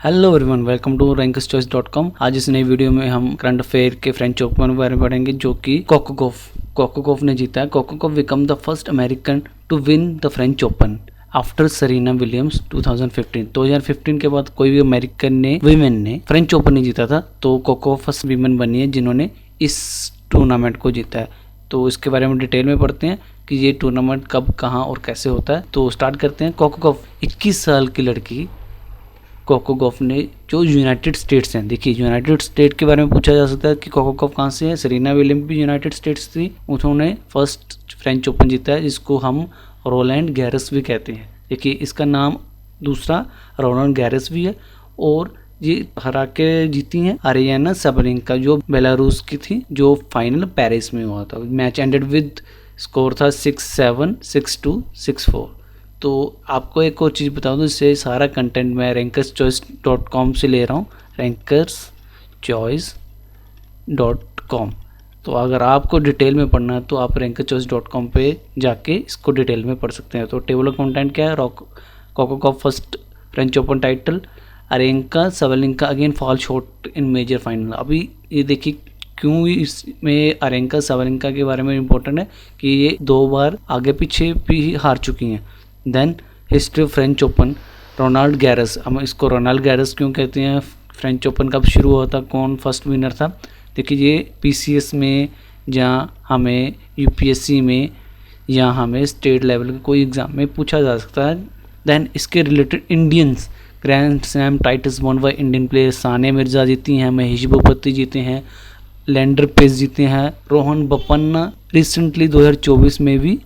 Hello everyone, welcome to rankerschoice.com। आज इस नई वीडियो में हम करंट अफेयर के फ्रेंच ओपन के बारे में पढ़ेंगे, जो कि कोकोगॉफ ने जीता है। Coco Gauff become the first American to win the French Open after Serena Williams 2015 के बाद कोई भी अमेरिकन ने वीमेन ने फ्रेंच ओपन नहीं जीता था, तो कोको फर्स्ट वीमेन बनी है जिन्होंने इस टूर्नामेंट को जीता है। तो इसके बारे में डिटेल में पढ़ते हैं कि ये टूर्नामेंट कब, कहाँ और कैसे होता है। तो स्टार्ट करते हैं। कोकोगॉफ 21 साल की लड़की कोकोगॉफ ने, जो यूनाइटेड स्टेट्स हैं, देखिए यूनाइटेड स्टेट के बारे में पूछा जा सकता है कि कोकोगॉफ कहाँ से है। सेरेना विलियम्स भी यूनाइटेड स्टेट्स थी, उन्होंने फर्स्ट फ्रेंच ओपन जीता है, जिसको हम रोलैंड गैरस भी कहते हैं। देखिए इसका नाम दूसरा रोलैंड गैरस भी है। और ये हरा के जीती हैं अरियाना साबालेंका, जो बेलारूस की थी, जो फाइनल पेरिस में हुआ था। मैच एंडेड विद स्कोर था 6-7, 6-2, 6-4। तो आपको एक और चीज़ बता दूँ, इससे सारा कंटेंट मैं rankerschoice.com से ले रहा हूँ, rankerschoice.com। तो अगर आपको डिटेल में पढ़ना है तो आप rankerschoice.com पे जाके इसको डिटेल में पढ़ सकते हैं। तो टेबल ऑफ कंटेंट क्या है? Coco Gauff first French Open title, Aryna Sabalenka again fall short in major final. अभी ये देखिए क्यों इसमें अरेंका साबालेंका के बारे में इम्पोर्टेंट है कि ये 2 बार आगे पीछे भी हार चुकी हैं। Then history of French Open, Roland Garros. हम इसको रोनाल्ड गैरस क्यों कहते हैं? फ्रेंच ओपन कब शुरू हुआ था, कौन फर्स्ट विनर था? देखिए ये पीसीएस में या हमें यूपीएससी में या हमें स्टेट लेवल के कोई एग्ज़ाम में पूछा जा सकता है। देन इसके related Indians grand slam titles one by Indian player, Sania Mirza जीती हैं, महेश भूपति जीते हैं, लैंडर पेस जीते हैं, रोहन बोपन्ना रिसेंटली 2024 में भी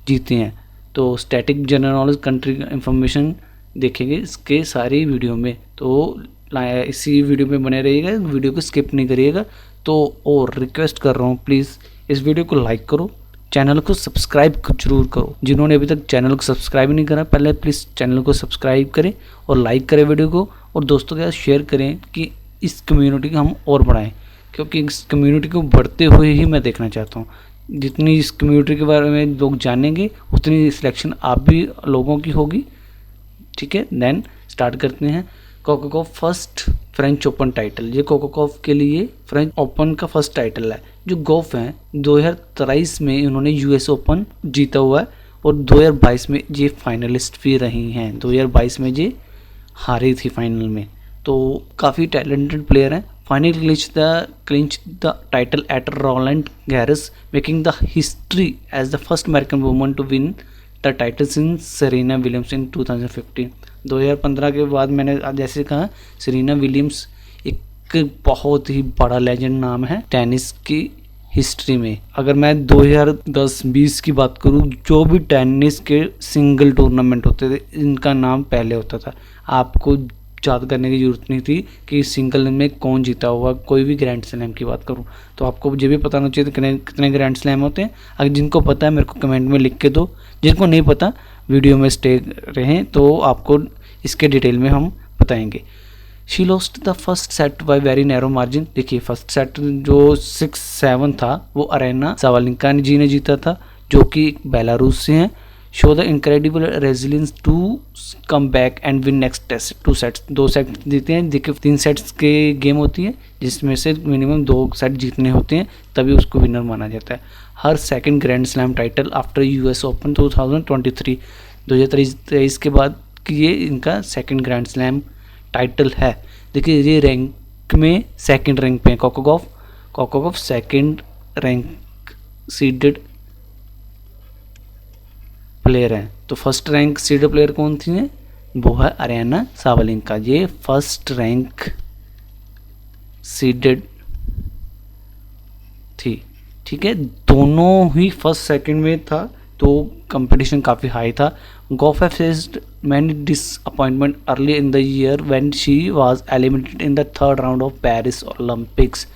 जीते हैं। तो static general knowledge country information देखेंगे इसके सारी वीडियो में, तो इसी वीडियो में बने रहिएगा, वीडियो को स्किप नहीं करिएगा। तो और रिक्वेस्ट कर रहा हूँ, प्लीज़ इस वीडियो को लाइक करो, चैनल को सब्सक्राइब जरूर करो। जिन्होंने अभी तक चैनल को सब्सक्राइब नहीं करा, पहले प्लीज़ चैनल को सब्सक्राइब करें और लाइक करें वीडियो को, और दोस्तों के साथ शेयर करें कि इस कम्युनिटी को हम और बढ़ाएँ, क्योंकि इस कम्युनिटी को बढ़ते हुए ही मैं देखना चाहता हूँ। जितनी इस कम्युनिटी के बारे में लोग जानेंगे उतनी सिलेक्शन आप भी लोगों की होगी, ठीक है। देन स्टार्ट करते हैं। Coco Gauff first French Open title, ये कोकोगॉफ के लिए फ्रेंच ओपन का फर्स्ट टाइटल है। जो गॉफ हैं 2023 में इन्होंने यूएस ओपन जीता हुआ है, और 2022 में ये फाइनलिस्ट भी रही हैं। 2022 में ये हारी थी फाइनल में, तो काफ़ी टैलेंटेड प्लेयर हैं। Finally clinched the title at Roland Garros, making the history as the first American woman to win the title since Serena Williams in 2015। 2015 के बाद मैंने जैसे कहा, सेरेना विलियम्स एक बहुत ही बड़ा लेजेंड नाम है टेनिस की हिस्ट्री में। अगर मैं 2010-20 की बात करूं, जो भी टेनिस के सिंगल टूर्नामेंट होते थे, इनका नाम पहले होता था। आपको याद करने की जरूरत नहीं थी कि सिंगल में कौन जीता हुआ। कोई भी ग्रैंड स्लैम की बात करूं तो आपको ये भी पता होना चाहिए कितने ग्रैंड स्लैम होते हैं। अगर जिनको पता है मेरे को कमेंट में लिख के दो, जिनको नहीं पता वीडियो में स्टे रहें, तो आपको इसके डिटेल में हम बताएंगे। She lost the first set by very narrow margin. देखिए फर्स्ट सेट जो 6-7 था वो अरेना साबालेंका जी ने जीता था, जो कि बेलारूस से हैं। Show the incredible resilience to come back and win next test 2 sets. 2 set जीते हैं। देखिए 3 सेट्स के गेम होती है, जिसमें से मिनिमम 2 सेट जीतने होते हैं, तभी उसको विनर माना जाता है। Her second grand slam title after US Open 2023 के बाद कि ये इनका सेकंड ग्रैंड स्लैम टाइटल है। देखिए ये रैंक में सेकंड रैंक पे है Coco Gauff second rank seeded player हैं। तो फर्स्ट रैंक सीड प्लेयर कौन थी? वो है अरियाना साबालेंका। ये फर्स्ट रैंक सीडेड थी, ठीक है। दोनों ही फर्स्ट सेकंड में था, तो कंपटीशन काफ़ी हाई था। Gauff faced many disappointment early in the year when she was eliminated in the 3rd round of Paris Olympics.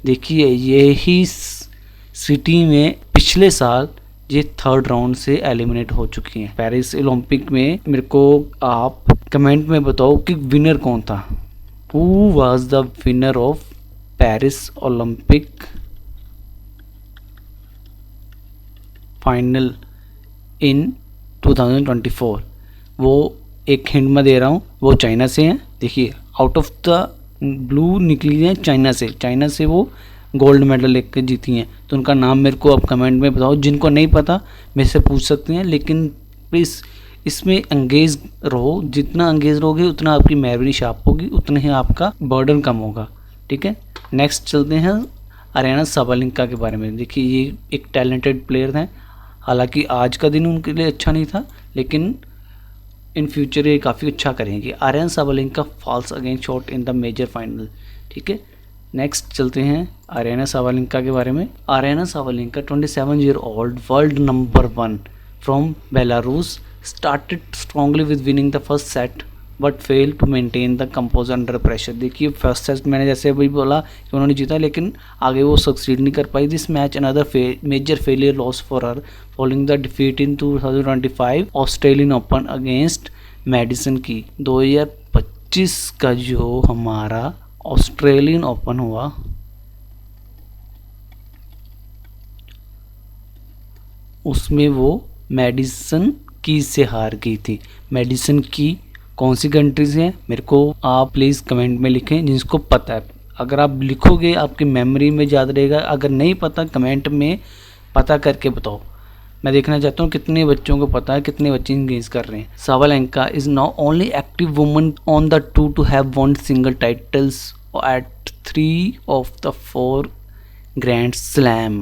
देखिए यही सिटी में पिछले साल ये 3rd राउंड से एलिमिनेट हो चुकी हैं पेरिस ओलंपिक में। मेरे को आप कमेंट में बताओ कि विनर कौन था। Who was the winner of Paris Olympic final इन 2024? वो एक हिंट मैं दे रहा हूँ, वो चाइना से हैं। देखिए आउट ऑफ द ब्लू निकली हैं चाइना से वो गोल्ड मेडल लेकर जीती हैं। तो उनका नाम मेरे को आप कमेंट में बताओ, जिनको नहीं पता मेरे से पूछ सकते हैं, लेकिन प्लीज़ इसमें एंगेज रहो। जितना एंगेज रहोगे उतना आपकी मेमोरी शार्प होगी, उतना ही आपका बर्डन कम होगा। ठीक है, नेक्स्ट चलते हैं अरेना साबालेंका के बारे में। देखिए ये एक टैलेंटेड प्लेयर हैं, हालांकि आज का दिन उनके लिए अच्छा नहीं था, लेकिन इन फ्यूचर ये काफ़ी अच्छा करेंगे। Aryna Sabalenka falls against shot in the major final. ठीक है, नेक्स्ट चलते हैं अरेना साबालेंका के बारे में। Aryna Sabalenka 27 year old world number 1 from Belarus started strongly with winning the first set but fail to maintain the compose under pressure. देखिए first set मैंने जैसे अभी बोला कि उन्होंने जीता, लेकिन आगे वो सक्सीड नहीं कर पाई। This match another major failure loss for her following the defeat in 2025 Australian Open against Madison की। 2025 का जो हमारा ऑस्ट्रेलियन ओपन हुआ, उसमें वो मेडिसन की से हार गई थी। मेडिसन की कौन सी कंट्रीज हैं, मेरे को आप प्लीज़ कमेंट में लिखें जिसको पता है। अगर आप लिखोगे आपकी मेमोरी में याद रहेगा, अगर नहीं पता कमेंट में पता करके बताओ। मैं देखना चाहता हूँ कितने बच्चों को पता है, कितने बच्चे इंगेज कर रहे हैं। Sabalenka is now only active woman on the tour to have won single titles at 3 of the 4 grand slam.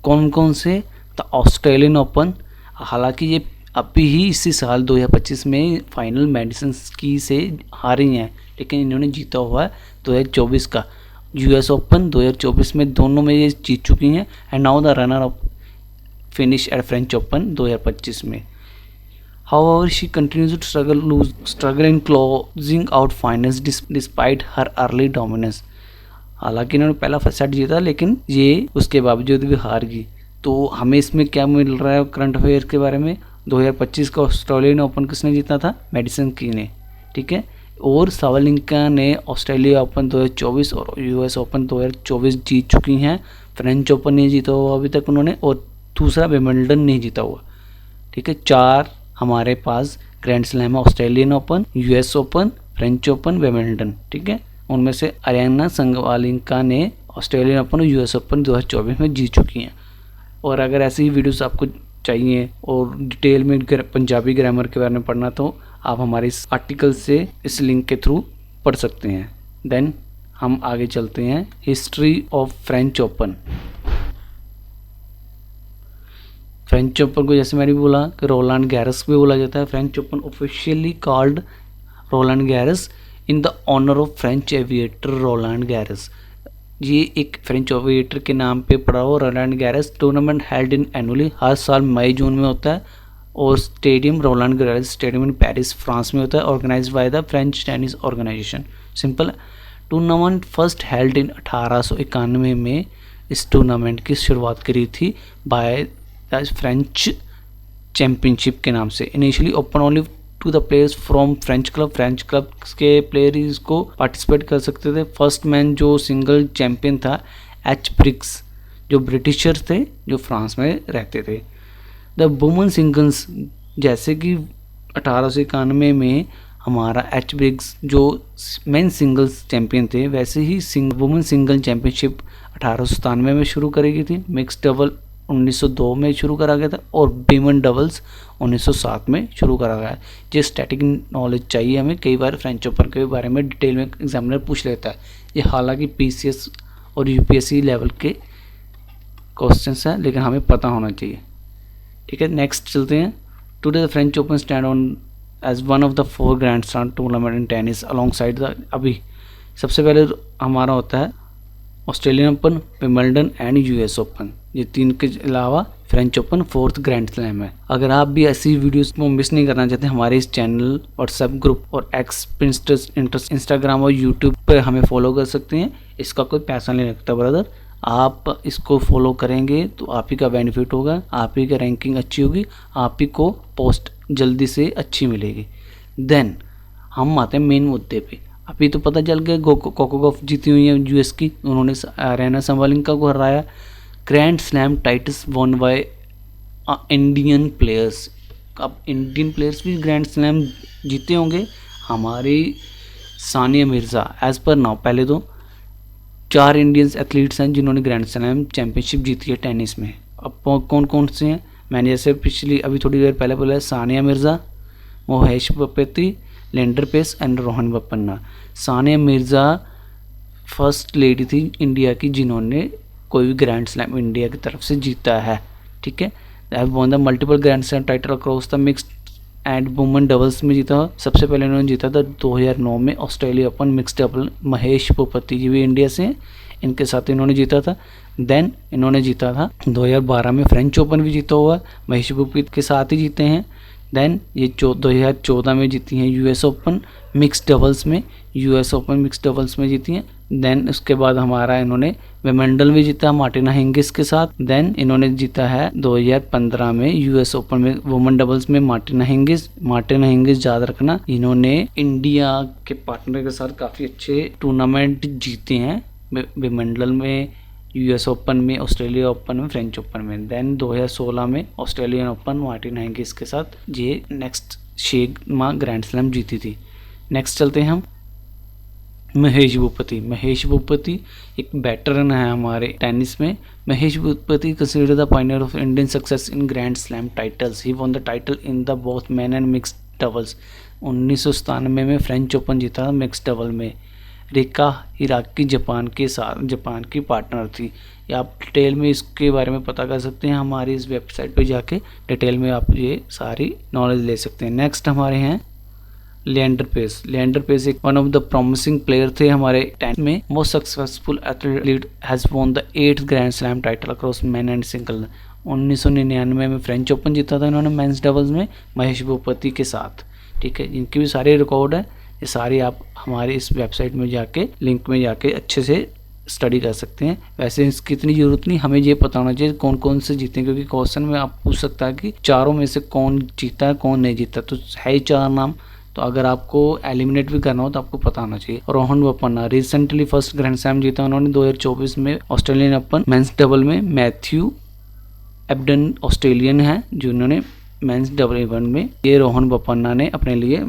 कौन कौन से? द ऑस्ट्रेलियन ओपन, हालांकि ये अभी ही इसी साल 2025 में फाइनल मेडिसन की से हारी हैं, लेकिन इन्होंने जीता हुआ है 2024 का यूएस ओपन। 2024 में दोनों में ये जीत चुकी हैं। And now the runner up finish at French Open 2025 में। However, she continues to struggle in closing out finals despite her early dominance. हालांकि इन्होंने पहला सेट जीता, लेकिन ये उसके बावजूद भी हार गई। तो हमें इसमें क्या मिल रहा है करंट अफेयर के बारे में? 2025 का ऑस्ट्रेलियन ओपन किसने जीता था? मेडिसन की ने। ठीक है, और साबालेंका ने ऑस्ट्रेलिया ओपन 2024 और यूएस ओपन 2024 जीत चुकी हैं। फ्रेंच ओपन नहीं जीता हुआ अभी तक उन्होंने, और दूसरा विंबलडन नहीं जीता हुआ। ठीक है, 4 हमारे पास ग्रैंड स्लैम है, Australian open, US open, French open, Wimbledon. ठीक है, उनमें से अरेना साबालेंका ने ऑस्ट्रेलियन ओपन और यूएस ओपन 2024 में जीत चुकी हैं। और अगर ऐसी ही वीडियोस आपको चाहिए और डिटेल में पंजाबी ग्रामर के बारे में पढ़ना, तो आप हमारे इस आर्टिकल से इस लिंक के थ्रू पढ़ सकते हैं। देन हम आगे चलते हैं history of French open. French open को जैसे मैंने बोला कि रोलांड गैरस भी बोला जाता है। French Open officially called Roland Garros in the honour of French aviator Roland Garros. ये एक फ्रेंच एविएटर के नाम पे पड़ा हुआ Roland Garros. Tournament held in annually, हर साल मई जून में होता है, और stadium Roland Garros stadium in Paris France में होता है, organize by the French tennis organization. Simple, tournament first held in 1891 में इस टूर्नामेंट की शुरुआत करी थी बाय फ्रेंच चैम्पियनशिप के नाम से। Initially open only to the players from French club के प्लेयर इसको पार्टिसिपेट कर सकते थे। फर्स्ट मैन जो सिंगल चैम्पियन था एच ब्रिग्स, जो ब्रिटिशर्स थे जो फ्रांस में रहते थे। द वुमेन सिंगल्स, जैसे कि 1891 में हमारा एच ब्रिग्स जो मेन सिंगल्स चैम्पियन थे, वैसे ही वुमेन सिंगल चैम्पियनशिप 1897 में शुरू करी गई थी। मिक्स डबल 1902 में शुरू करा गया था, और विमेन डबल्स 1907 में शुरू करा गया। ये स्टैटिक नॉलेज चाहिए हमें, कई बार फ्रेंच ओपन के बारे में डिटेल में एग्जामिनर पूछ लेता है। ये हालांकि पीसीएस और यूपीएससी लेवल के क्वेश्चंस हैं, लेकिन हमें पता होना चाहिए। ठीक है, नेक्स्ट चलते हैं। Today the French Open stand on as one of the 4 grand slam tournament in tennis alongside the. अभी सबसे पहले हमारा होता है Australian Open, Wimbledon and US Open. ये 3 के अलावा French open 4th grand slam है। अगर आप भी ऐसी वीडियोस को मिस नहीं करना चाहते, हमारे इस चैनल, व्हाट्सएप ग्रुप और एक्स, पिंटरेस्ट, इंस्टाग्राम और यूट्यूब पर हमें फॉलो कर सकते हैं। इसका कोई पैसा नहीं लगता ब्रदर, आप इसको फॉलो करेंगे तो आप ही का बेनिफिट होगा, आप ही का रैंकिंग अच्छी होगी, आप ही को पोस्ट जल्दी से अच्छी मिलेगी। देन हम आते हैं मेन मुद्दे पे। अभी तो पता चल गया कोको गॉफ जीती हुई है यूएस की, उन्होंने अरेना साबालेंका को हराया। Grand slam titles one by Indian players. अब इंडियन प्लेयर्स भी ग्रैंड स्लैम जीते होंगे। हमारी Sania Mirza as per now, पहले तो 4 इंडियंस एथलीट्स हैं जिन्होंने ग्रैंड स्लैम चैम्पियनशिप जीती है टेनिस में। अब कौन कौन से हैं, मैंने जैसे पिछली अभी थोड़ी देर पहले बोला, Sania Mirza, Mahesh Bhupathi, Leander Paes and Rohan Bopanna. Sania Mirza first lady थी इंडिया की जिन्होंने कोई भी ग्रैंड स्लैम इंडिया की तरफ से जीता है, ठीक है। Have won the multiple grand slam title across the mixed and women doubles में जीता। सबसे पहले इन्होंने जीता था 2009 में Australia Open mixed double, Mahesh Bhupathi ji भी इंडिया से हैं, इनके साथ इन्होंने जीता था। देन इन्होंने जीता था 2012 में फ्रेंच ओपन भी जीता हुआ, महेश भूपति के साथ ही जीते हैं। देन ये 2014 में जीती हैं यूएस ओपन मिक्स डबल्स में, यूएस ओपन मिक्स डबल्स में जीती हैं। देन उसके बाद हमारा इन्होंने विमेंडल में जीता मार्टिना हिंगिस के साथ। देन इन्होंने जीता है 2015 में यूएस ओपन में वुमेन डबल्स में मार्टिना हिंगिस याद रखना, इन्होंने इंडिया के पार्टनर के साथ काफ़ी अच्छे टूर्नामेंट जीते हैं विमेंडल में, यूएस ओपन में, ऑस्ट्रेलिया ओपन में, फ्रेंच ओपन में। देन 2016 में ऑस्ट्रेलियन ओपन मार्टिना हिंगिस के साथ ये नेक्स्ट 6 ग्रैंड स्लैम जीती थी। नेक्स्ट चलते हैं हम महेश भूपति एक बैटरन है हमारे टेनिस में। Mahesh Bhupathi considered the Pioneer of Indian success in grand slam titles. He won the title in the both man and mixed doubles. 1997 में फ्रेंच ओपन जीता मिक्स्ड डबल में। रिका हिराकी जापान की पार्टनर थी। या आप डिटेल में इसके बारे में पता कर सकते हैं हमारी इस वेबसाइट पे जाके, डिटेल में आप ये सारी नॉलेज ले सकते हैं। नेक्स्ट हमारे हैं लिएंडर पेस एक one of the promising player थे हमारे टेनिस में। Most successful athlete has won the 8th grand slam title across man and single. 1999 में फ्रेंच ओपन जीता था इन्होंने मेंस डबल्स में महेश भूपति के साथ, ठीक है। इनके भी सारे रिकॉर्ड है, ये सारी आप हमारे इस वेबसाइट में जाके लिंक में जाके अच्छे से स्टडी कर सकते हैं। वैसे इसकी इतनी ज़रूरत नहीं, हमें ये पता होना चाहिए कौन कौन से जीते, क्योंकि क्वेश्चन में आप पूछ सकता है कि चारों में से कौन जीता है कौन नहीं जीता, तो है ही 4 नाम, तो अगर आपको एलिमिनेट भी करना हो तो आपको पता होना चाहिए। Rohan Bopanna recently first grand slam जीता उन्होंने 2024 में ऑस्ट्रेलियन ओपन मेंस डबल में। मैथ्यू एबडन ऑस्ट्रेलियन है जिन्होंने मेंस डबल इवेंट में, ये रोहन बोपन्ना ने अपने लिए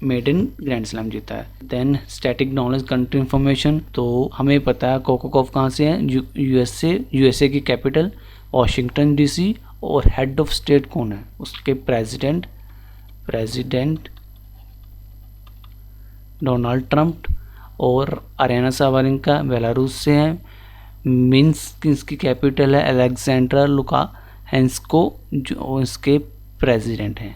मेडन ग्रैंड स्लैम जीता है। Then static knowledge country information, तो हमें पता है कोकोकॉफ कहाँ से है, यूएसए की कैपिटल वाशिंगटन डीसी, और हेड ऑफ स्टेट कौन है, उसके प्रेसिडेंट डोनाल्ड ट्रंप, और अरेना साबालेंका बेलारूस से है। मिन्स्क इसकी कैपिटल है, अलेक्जेंड्रा लुकाशेंको जो इसके प्रेसिडेंट हैं।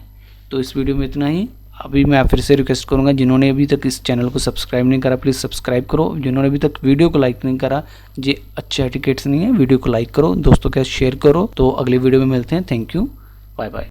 तो इस वीडियो में इतना ही। अभी मैं फिर से रिक्वेस्ट करूंगा जिन्होंने अभी तक इस चैनल को सब्सक्राइब नहीं करा प्लीज़ सब्सक्राइब करो, जिन्होंने अभी तक वीडियो को लाइक नहीं करा, ये अच्छे एटिकेट्स नहीं है, वीडियो को लाइक करो, दोस्तों के साथ शेयर करो। तो अगली वीडियो में मिलते हैं, थैंक यू, बाय बाय।